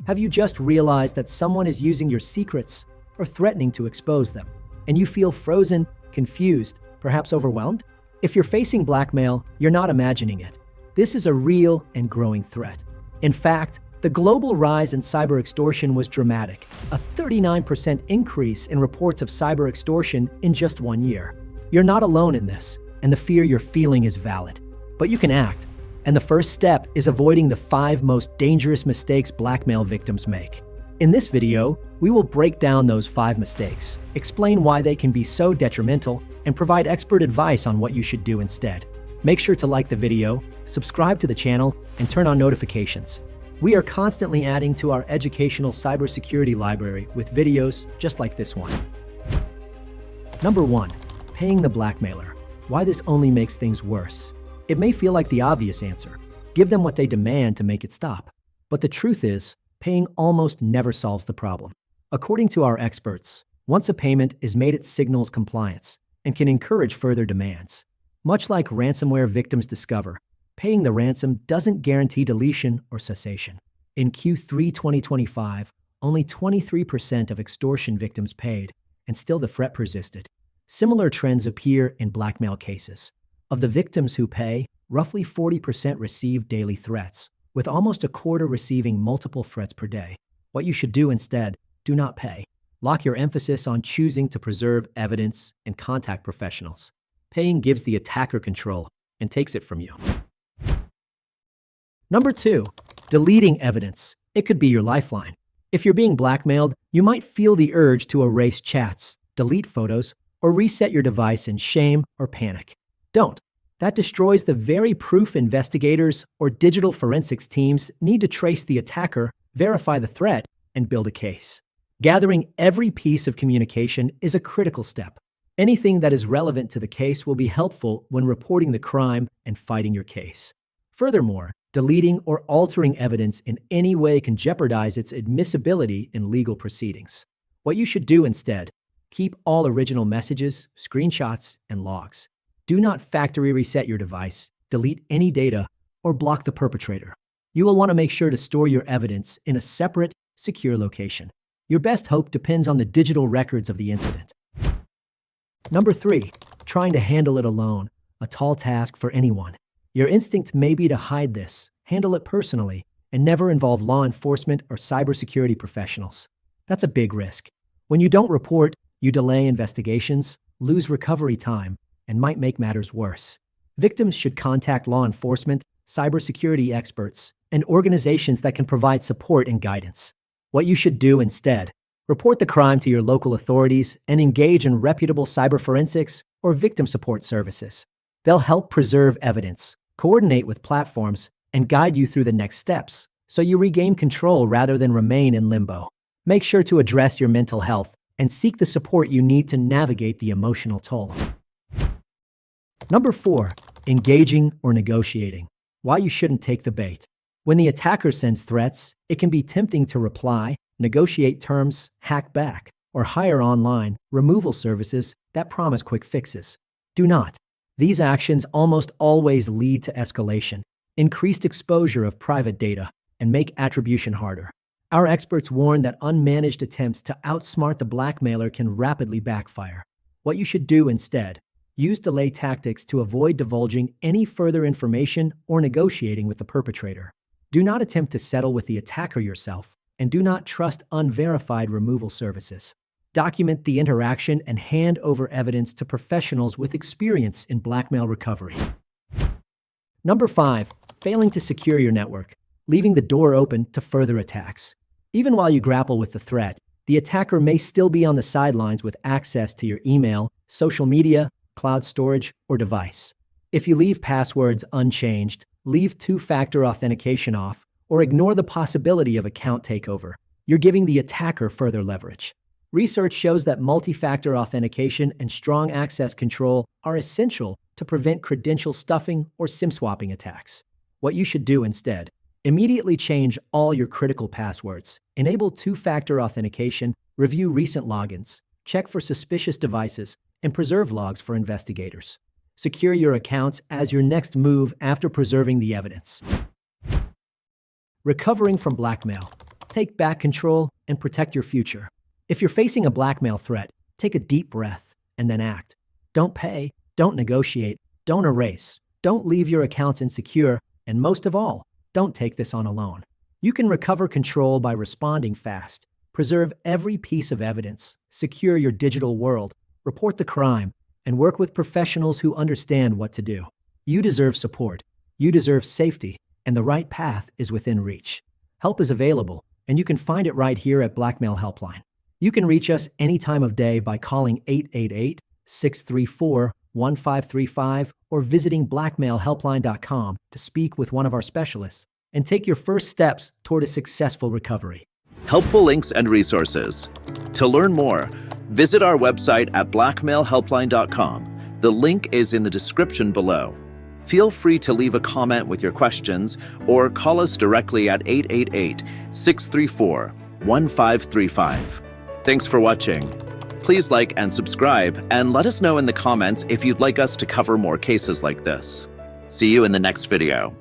Have you just realized that someone is using your secrets or threatening to expose them, and you feel frozen, confused, perhaps overwhelmed? If you're facing blackmail, you're not imagining it. This is a real and growing threat. In fact, the global rise in cyber extortion was dramatic, a 39% increase in reports of cyber extortion in just 1 year. You're not alone in this, and the fear you're feeling is valid. But you can act, and the first step is avoiding the 5 most dangerous mistakes blackmail victims make. In this video, we will break down those 5 mistakes, explain why they can be so detrimental, and provide expert advice on what you should do instead. Make sure to like the video, subscribe to the channel, and turn on notifications. We are constantly adding to our educational cybersecurity library with videos just like this one. Number 1. Paying the blackmailer. Why this only makes things worse. It may feel like the obvious answer. Give them what they demand to make it stop. But the truth is, paying almost never solves the problem. According to our experts, once a payment is made, it signals compliance and can encourage further demands. Much like ransomware victims discover, paying the ransom doesn't guarantee deletion or cessation. In Q3 2025, only 23% of extortion victims paid, and still the threat persisted. Similar trends appear in blackmail cases. Of the victims who pay, roughly 40% receive daily threats, with almost a quarter receiving multiple threats per day. What you should do instead: do not pay. Lock your emphasis on choosing to preserve evidence and contact professionals. Paying gives the attacker control and takes it from you. Number 2. Deleting evidence. It could be your lifeline. If you're being blackmailed, you might feel the urge to erase chats, delete photos, or reset your device in shame or panic. Don't. That destroys the very proof investigators or digital forensics teams need to trace the attacker, verify the threat, and build a case. Gathering every piece of communication is a critical step. Anything that is relevant to the case will be helpful when reporting the crime and fighting your case. Furthermore, deleting or altering evidence in any way can jeopardize its admissibility in legal proceedings. What you should do instead: keep all original messages, screenshots, and logs. Do not factory reset your device, delete any data, or block the perpetrator. You will want to make sure to store your evidence in a separate, secure location. Your best hope depends on the digital records of the incident. Number 3. Trying to handle it alone. A tall task for anyone. Your instinct may be to hide this, handle it personally, and never involve law enforcement or cybersecurity professionals. That's a big risk. When you don't report, you delay investigations, lose recovery time, and might make matters worse. Victims should contact law enforcement, cybersecurity experts, and organizations that can provide support and guidance. What you should do instead: report the crime to your local authorities and engage in reputable cyber forensics or victim support services. They'll help preserve evidence, coordinate with platforms, and guide you through the next steps, so you regain control rather than remain in limbo. Make sure to address your mental health and seek the support you need to navigate the emotional toll. Number 4. Engaging or negotiating. Why you shouldn't take the bait. When the attacker sends threats, it can be tempting to reply, negotiate terms, hack back, or hire online removal services that promise quick fixes. Do not. These actions almost always lead to escalation, increased exposure of private data, and make attribution harder. Our experts warn that unmanaged attempts to outsmart the blackmailer can rapidly backfire. What you should do instead: use delay tactics to avoid divulging any further information or negotiating with the perpetrator. Do not attempt to settle with the attacker yourself, and do not trust unverified removal services. Document the interaction and hand over evidence to professionals with experience in blackmail recovery. Number 5. Failing to secure your network. Leaving the door open to further attacks. Even while you grapple with the threat, the attacker may still be on the sidelines with access to your email, social media, cloud storage, or device. If you leave passwords unchanged, leave two-factor authentication off, or ignore the possibility of account takeover, you're giving the attacker further leverage. Research shows that multi-factor authentication and strong access control are essential to prevent credential stuffing or SIM swapping attacks. What you should do instead: immediately change all your critical passwords, enable two-factor authentication, review recent logins, check for suspicious devices, and preserve logs for investigators. Secure your accounts as your next move after preserving the evidence. Recovering from blackmail. take back control and protect your future. If you're facing a blackmail threat, take a deep breath and then act. Don't pay, don't negotiate, don't erase, don't leave your accounts insecure, and most of all, don't take this on alone. You can recover control by responding fast, preserve every piece of evidence, secure your digital world, report the crime, and work with professionals who understand what to do. You deserve support, you deserve safety, and the right path is within reach. Help is available, and you can find it right here at Blackmail.HelpLine. You can reach us any time of day by calling 888-634-1535 or visiting Blackmail.HelpLine.com to speak with one of our specialists and take your first steps toward a successful recovery. Helpful links and resources. To learn more, visit our website at Blackmail.HelpLine.com. The link is in the description below. Feel free to leave a comment with your questions or call us directly at 888-634-1535. Thanks for watching. Please like and subscribe, and let us know in the comments if you'd like us to cover more cases like this. See you in the next video.